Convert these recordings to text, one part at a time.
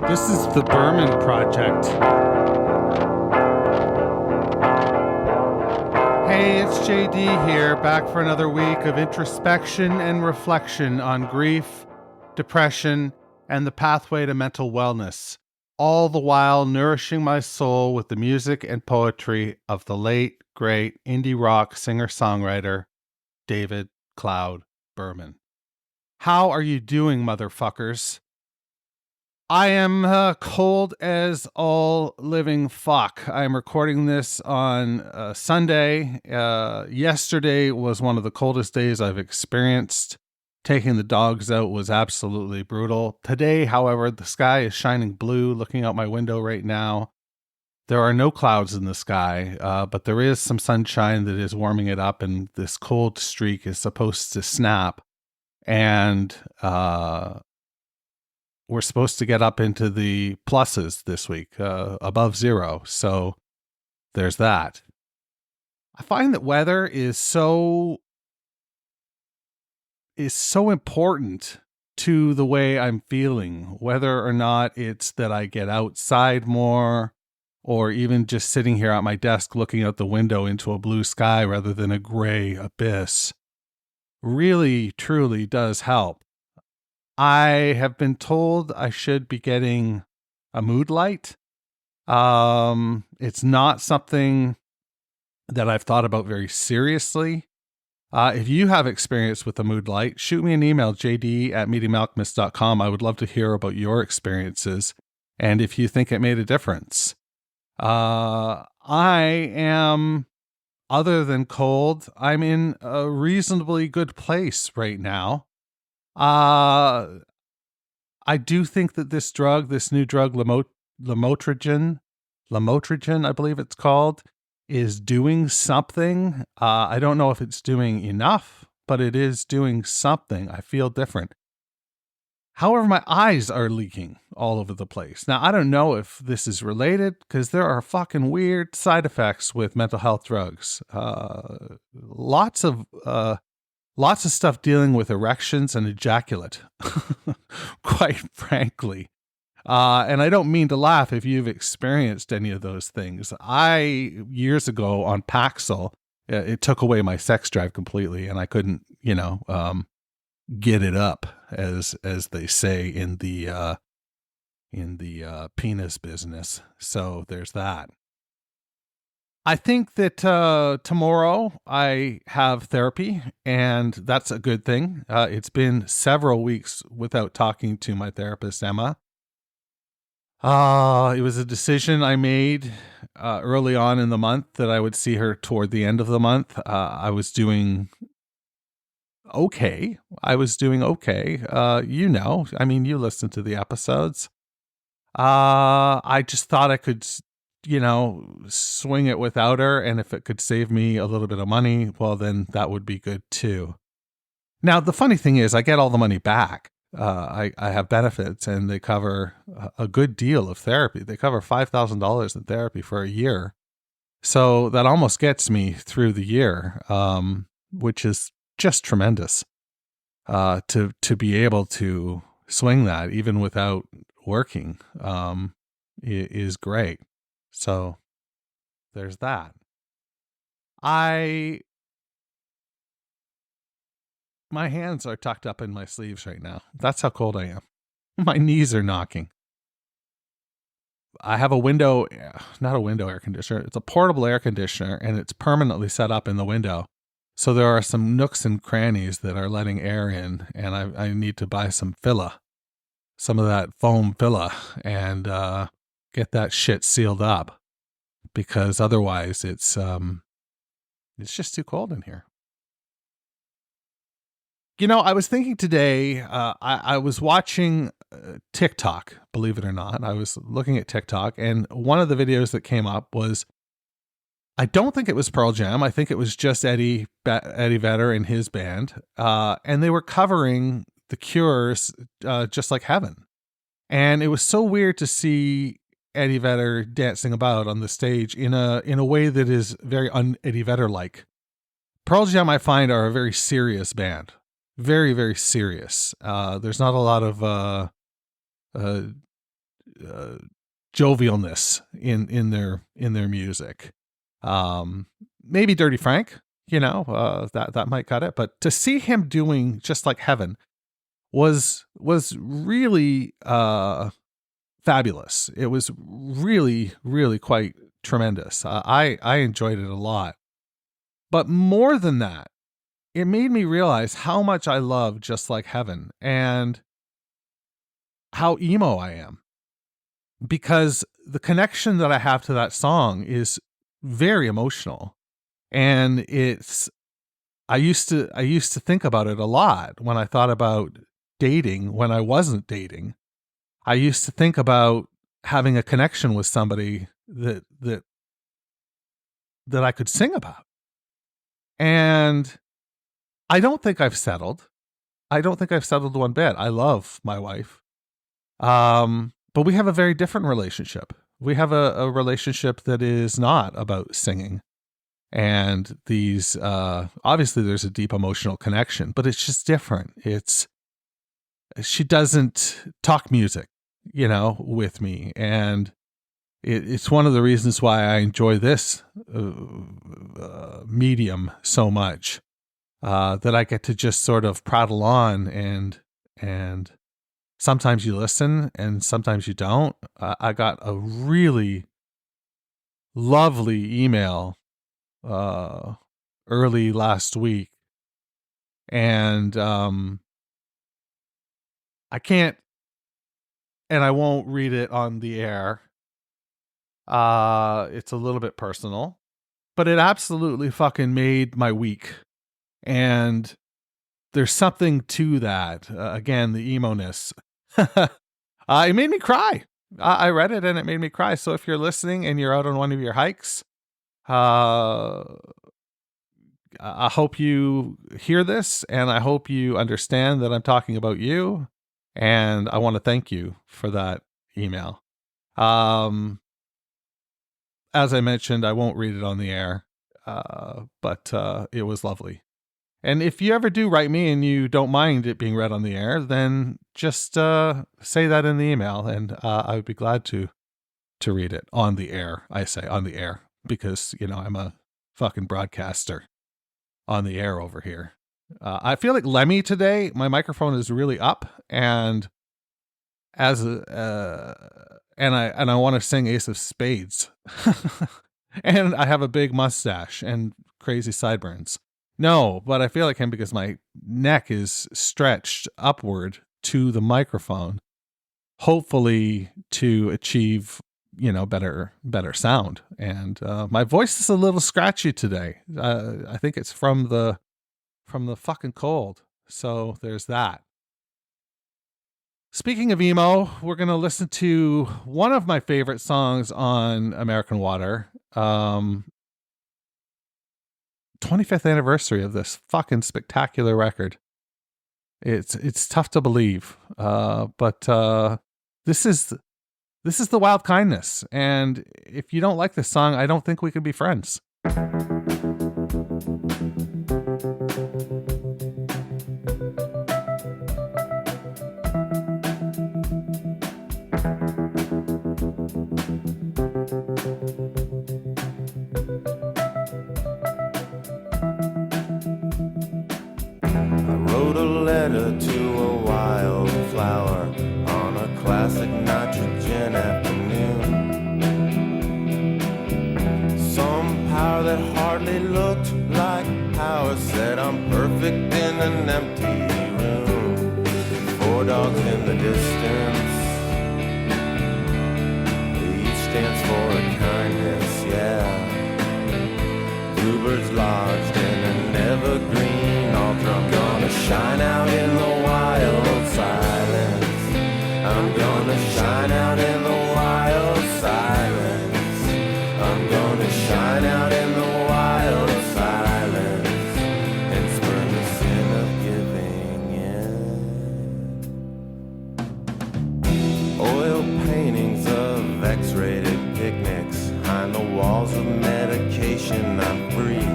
This is the Berman Project. Hey, it's JD here, back for another week of introspection and reflection on grief, depression, and the pathway to mental wellness, all the while nourishing my soul with the music and poetry of the late, great indie rock singer-songwriter David Cloud Berman. How are you doing, motherfuckers? I am cold as all living fuck. I am recording this on Sunday. Yesterday was one of the coldest days I've experienced. Taking the dogs out was absolutely brutal. Today, however, the sky is shining blue. Looking out my window right now, there are no clouds in the sky, but there is some sunshine that is warming it up, and this cold streak is supposed to snap. And we're supposed to get up into the pluses this week, above zero. So there's that. I find that weather is so important to the way I'm feeling, whether or not it's that I get outside more, or even just sitting here at my desk looking out the window into a blue sky rather than a gray abyss. Really, truly does help. I have been told I should be getting a mood light. It's not something that I've thought about very seriously. If you have experience with a mood light, shoot me an email, jd@meetingmalcolmus.com. I would love to hear about your experiences and if you think it made a difference. I am, other than cold, I'm in a reasonably good place right now. I do think that this new drug, lamotrigine, I believe it's called, is doing something. I don't know if it's doing enough, but it is doing something. I feel different. However, my eyes are leaking all over the place. Now, I don't know if this is related because there are fucking weird side effects with mental health drugs. Lots of stuff dealing with erections and ejaculate, quite frankly. And I don't mean to laugh if you've experienced any of those things. Years ago on Paxil, it took away my sex drive completely, and I couldn't, get it up, as they say in the penis business. So there's that. I think that tomorrow I have therapy, and that's a good thing. It's been several weeks without talking to my therapist, Emma. It was a decision I made early on in the month that I would see her toward the end of the month. I was doing okay. You listen to the episodes. I just thought I could swing it without her. And if it could save me a little bit of money, well, then that would be good too. Now, the funny thing is I get all the money back. I have benefits, and they cover a good deal of therapy. They cover $5,000 in therapy for a year. So that almost gets me through the year, which is just tremendous, to be able to swing that even without working, is great. So there's that. My hands are tucked up in my sleeves right now. That's how cold I am. My knees are knocking. I have not a window air conditioner. It's a portable air conditioner, and it's permanently set up in the window. So there are some nooks and crannies that are letting air in, and I need to buy some filla, some of that foam filla, and get that shit sealed up, because otherwise it's just too cold in here. I was thinking today, I was watching TikTok, believe it or not. I was looking at TikTok, and one of the videos that came up was, I don't think it was Pearl Jam. I think it was just Eddie Vedder and his band. And they were covering The Cure's Just Like Heaven. And it was so weird to see Eddie Vedder dancing about on the stage in a way that is very un-Eddie Vedder-like. Pearl Jam, I find, are a very serious band. Very, very serious. There's not a lot of jovialness in their music. Maybe Dirty Frank, that might cut it. But to see him doing Just Like Heaven was really fabulous. It was really, really quite tremendous. I enjoyed it a lot. But more than that, it made me realize how much I love Just Like Heaven and how emo I am. Because the connection that I have to that song is very emotional. And I used to think about it a lot when I thought about dating when I wasn't dating. I used to think about having a connection with somebody that I could sing about. And I don't think I've settled. I don't think I've settled one bit. I love my wife. But we have a very different relationship. We have a relationship that is not about singing. And these, obviously there's a deep emotional connection, but it's just different. She doesn't talk music, with me. And it's one of the reasons why I enjoy this medium so much, that I get to just sort of prattle on and sometimes you listen and sometimes you don't. I got a really lovely email early last week, and I can't and I won't read it on the air. It's a little bit personal, but it absolutely fucking made my week. And there's something to that. Again, the emo-ness. It made me cry. I read it and it made me cry. So if you're listening and you're out on one of your hikes, I hope you hear this, and I hope you understand that I'm talking about you. And I want to thank you for that email. As I mentioned, I won't read it on the air, but it was lovely. And if you ever do write me and you don't mind it being read on the air, then just say that in the email, and I would be glad to read it on the air. I say on the air because, I'm a fucking broadcaster on the air over here. I feel like Lemmy today. My microphone is really up, and I want to sing Ace of Spades, and I have a big mustache and crazy sideburns. No, but I feel like him because my neck is stretched upward to the microphone, hopefully to achieve, better sound. And my voice is a little scratchy today. I think it's from the fucking cold. So there's that. Speaking of emo, we're going to listen to one of my favorite songs on American Water. 25th anniversary of this fucking spectacular record. It's tough to believe, but this is the Wild Kindness, and if you don't like this song, I don't think we can be friends. To a wildflower on a classic nitrogen afternoon. Some power that hardly looked like power said I'm perfect in an empty room. 4 dogs in the distance, each stands for a kindness, yeah. Bluebirds lodged in an evergreen altar. I'm gonna shine out in the wild silence. I'm gonna shine out in the wild silence. I'm gonna shine out in the wild silence and spurn the sin of giving in. Oil paintings of X-rated picnics behind the walls of medication I'm free.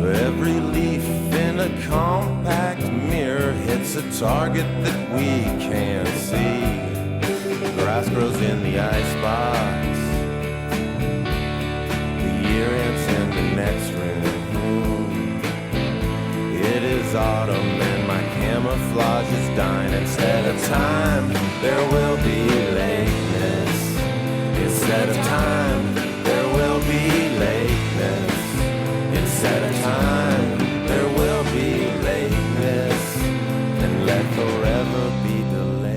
Every leaf in a compact mirror hits a target that we can't see. grass grows in the icebox. The year ends in the next room. It is autumn and my camouflage is dying. Instead of time, there will be lateness. Instead of time, there will be lateness. Instead of time, there will be lateness. And let forever be delayed.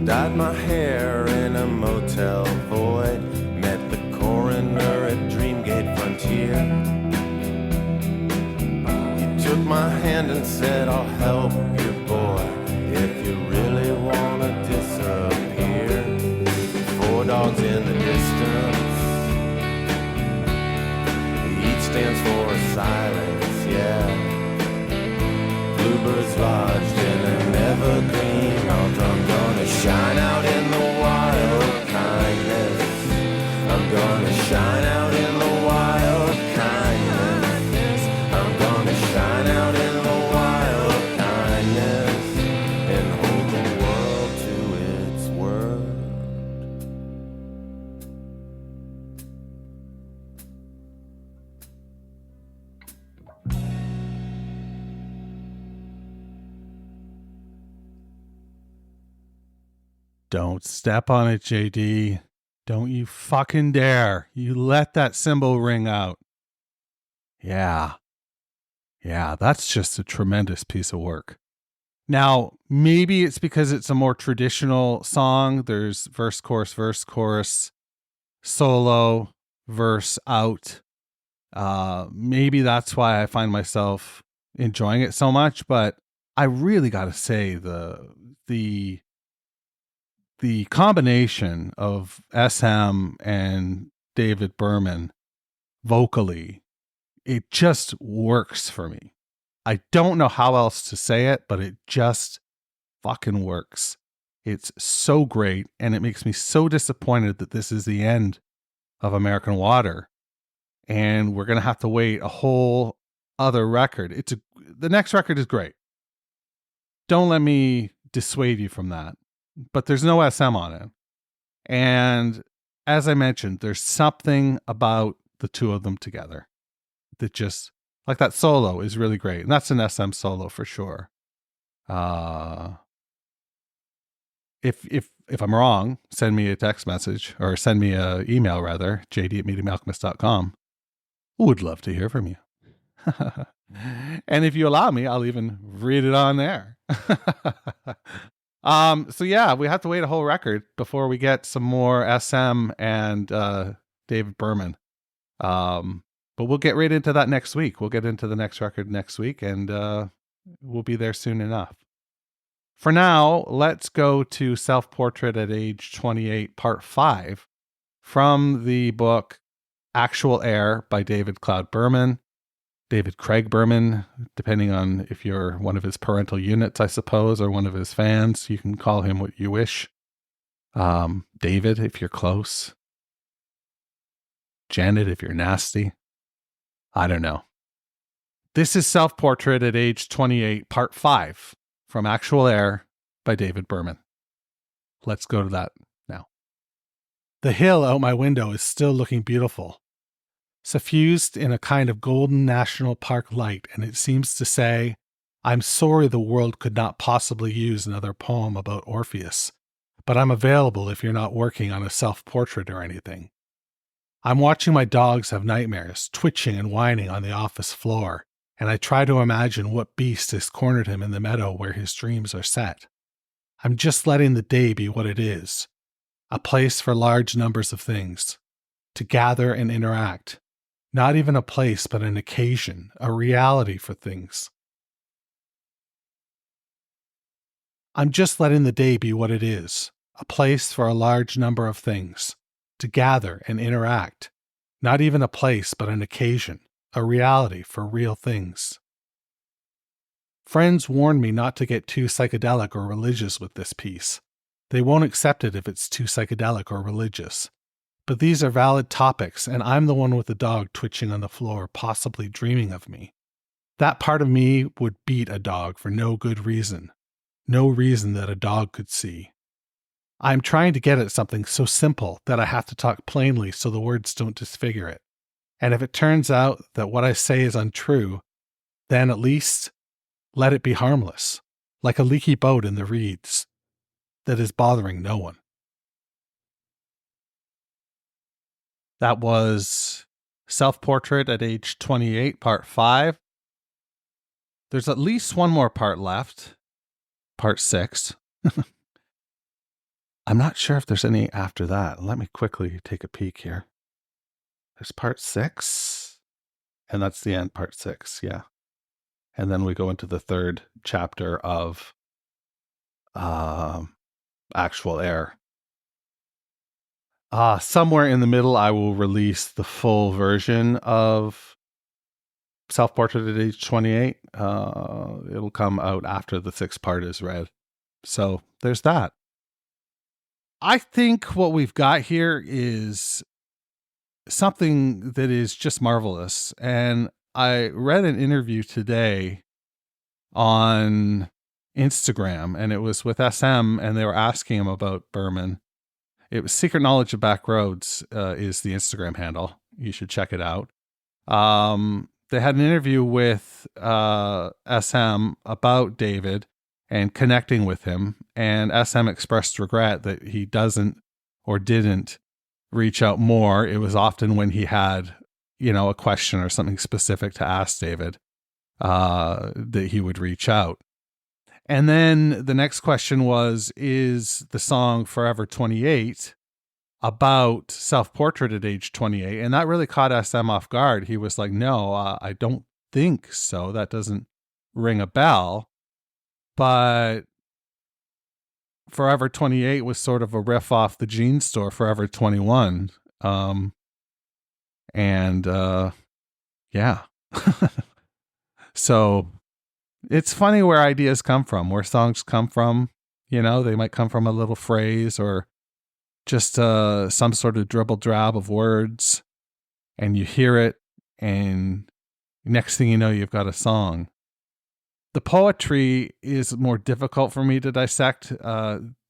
Dyed my hair in a motel void. Met the coroner at Dreamgate Frontier. He took my hand and said, I'll help you, boy, if you really wanna disappear. 4 dogs in the distance, each stands for silence, yeah. Bluebirds lodged in an evergreen altar. I'm gonna shine out in the wild kindness. I'm gonna shine out in the wild kindness. I'm gonna shine out in the wild kindness and hold the world to its word. Don't step on it, JD. Don't you fucking dare. You let that cymbal ring out. Yeah. Yeah, that's just a tremendous piece of work. Now, maybe it's because it's a more traditional song. There's verse, chorus, solo, verse, out. Maybe that's why I find myself enjoying it so much, but I really got to say the combination of SM and David Berman vocally, it just works for me. I don't know how else to say it, but it just fucking works. It's so great, and it makes me so disappointed that this is the end of American Water, and we're going to have to wait a whole other record. The next record is great. Don't let me dissuade you from that. But there's no SM on it. And as I mentioned, there's something about the two of them together that just, like, that solo is really great. And that's an SM solo for sure. If I'm wrong, send me a text message, or send me an email rather, jd@meetingmalcolmist.com. Would love to hear from you. And if you allow me, I'll even read it on there. So yeah, we have to wait a whole record before we get some more SM and David Berman. But we'll get right into that next week. We'll get into the next record next week, and we'll be there soon enough. For now, let's go to Self-Portrait at Age 28, Part 5, from the book Actual Air by David Craig Berman, depending on if you're one of his parental units, I suppose, or one of his fans. You can call him what you wish. David, if you're close. Janet, if you're nasty. I don't know. This is Self-Portrait at Age 28, Part 5, from Actual Air by David Berman. Let's go to that now. The hill out my window is still looking beautiful, suffused in a kind of golden national park light, and it seems to say, I'm sorry the world could not possibly use another poem about Orpheus, but I'm available if you're not working on a self-portrait or anything. I'm watching my dogs have nightmares, twitching and whining on the office floor, and I try to imagine what beast has cornered him in the meadow where his dreams are set. I'm just letting the day be what it is, a place for large numbers of things, to gather and interact, not even a place but an occasion, a reality for things. I'm just letting the day be what it is, a place for a large number of things, to gather and interact, not even a place but an occasion, a reality for real things. Friends warn me not to get too psychedelic or religious with this piece. They won't accept it if it's too psychedelic or religious. But these are valid topics, and I'm the one with the dog twitching on the floor, possibly dreaming of me. That part of me would beat a dog for no good reason. No reason that a dog could see. I'm trying to get at something so simple that I have to talk plainly so the words don't disfigure it. And if it turns out that what I say is untrue, then at least let it be harmless, like a leaky boat in the reeds that is bothering no one. That was Self-Portrait at Age 28, Part 5. There's at least one more part left, Part 6. I'm not sure if there's any after that. Let me quickly take a peek here. There's Part 6, and that's the end, Part 6, yeah. And then we go into the third chapter of Actual Air. Somewhere in the middle, I will release the full version of Self-Portrait at Age 28. It'll come out after the 6th part is read. So there's that. I think what we've got here is something that is just marvelous. And I read an interview today on Instagram, and it was with SM, and they were asking him about Berman. It was Secret Knowledge of Back Roads is the Instagram handle. You should check it out. They had an interview with SM about David and connecting with him, and SM expressed regret that he doesn't or didn't reach out more. It was often when he had, a question or something specific to ask David that he would reach out. And then the next question was, is the song Forever 28 about Self-Portrait at Age 28? And that really caught SM off guard. He was like, no, I don't think so. That doesn't ring a bell. But Forever 28 was sort of a riff off the jean store Forever 21. Yeah. So it's funny where ideas come from, where songs come from. They might come from a little phrase or just some sort of dribble drab of words, and you hear it, and next thing you know, you've got a song. The poetry is more difficult for me to dissect.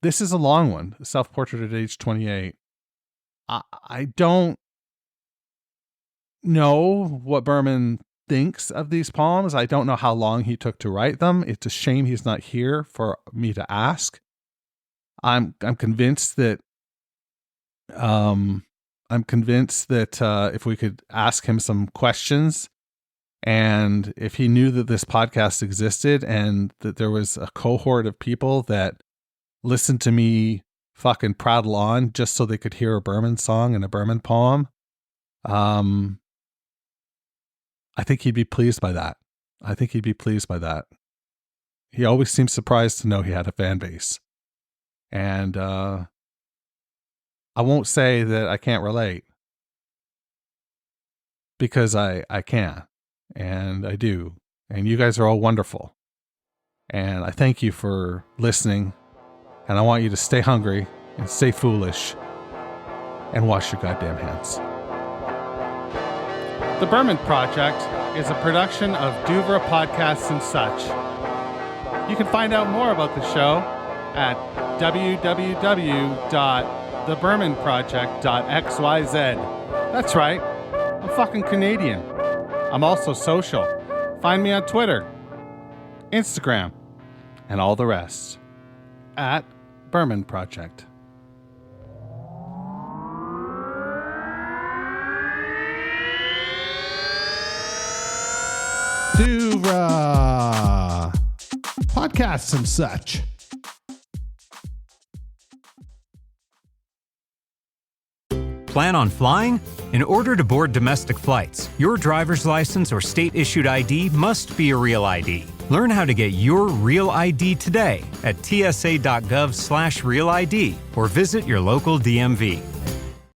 This is a long one, Self-Portrait at Age 28. I don't know what Berman thinks of these poems. I don't know how long he took to write them. It's a shame he's not here for me to ask. I'm convinced that if we could ask him some questions, and if he knew that this podcast existed and that there was a cohort of people that listened to me fucking prattle on just so they could hear a Berman song and a Berman poem, I think he'd be pleased by that. He always seems surprised to know he had a fan base. And I won't say that I can't relate, because I can, and I do. And you guys are all wonderful. And I thank you for listening. And I want you to stay hungry and stay foolish and wash your goddamn hands. The Berman Project is a production of Duvra Podcasts and Such. You can find out more about the show at www.thebermanproject.xyz. That's right, I'm fucking Canadian. I'm also social. Find me on Twitter, Instagram, and all the rest at Berman Project. podcasts and such. Plan on flying? In order to board domestic flights, your driver's license or state-issued ID must be a real ID. Learn how to get your real ID today at tsa.gov/realid or visit your local DMV.